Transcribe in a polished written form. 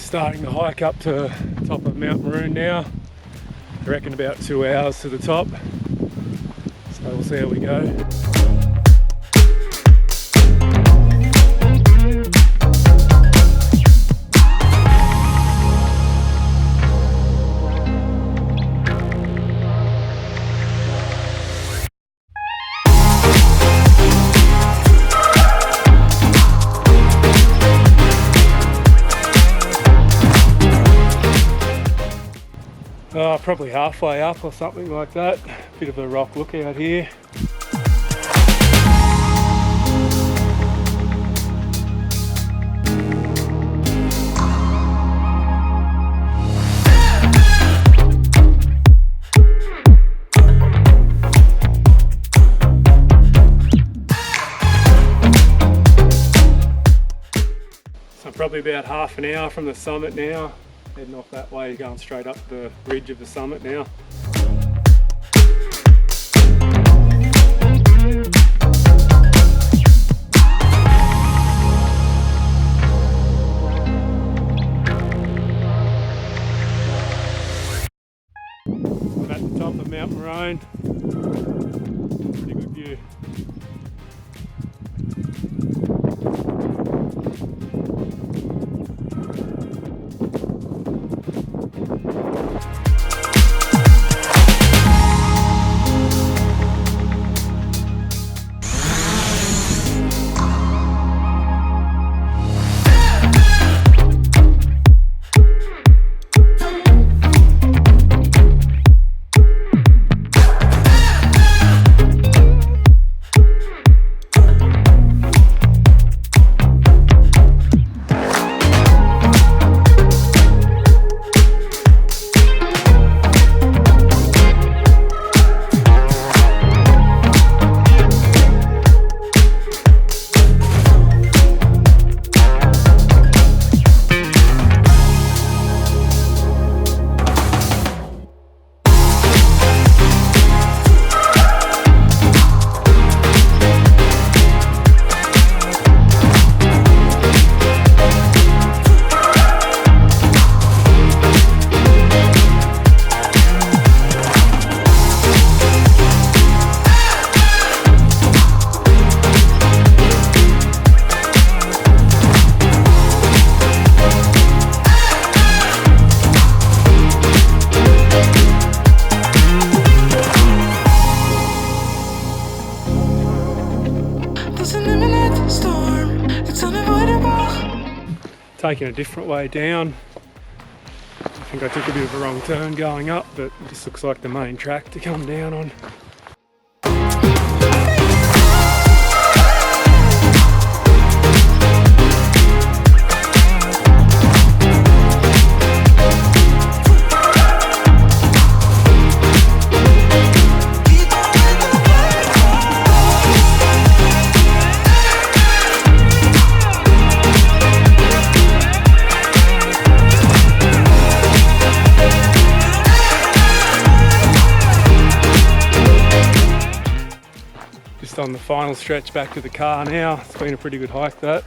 Just starting the hike up to the top of Mount Maroon now. I reckon about 2 hours to the top. So we'll see how we go. Probably halfway up or something like that. Bit of a rock look out here. So probably about half an hour from the summit now. Heading off that way, going straight up the ridge of the summit now. I'm at the top of Mount Maroon. Pretty good view. Taking a different way down. I think I took a bit of a wrong turn going up, but this looks like the main track to come down on. On the final stretch back to the car now. It's been a pretty good hike, that.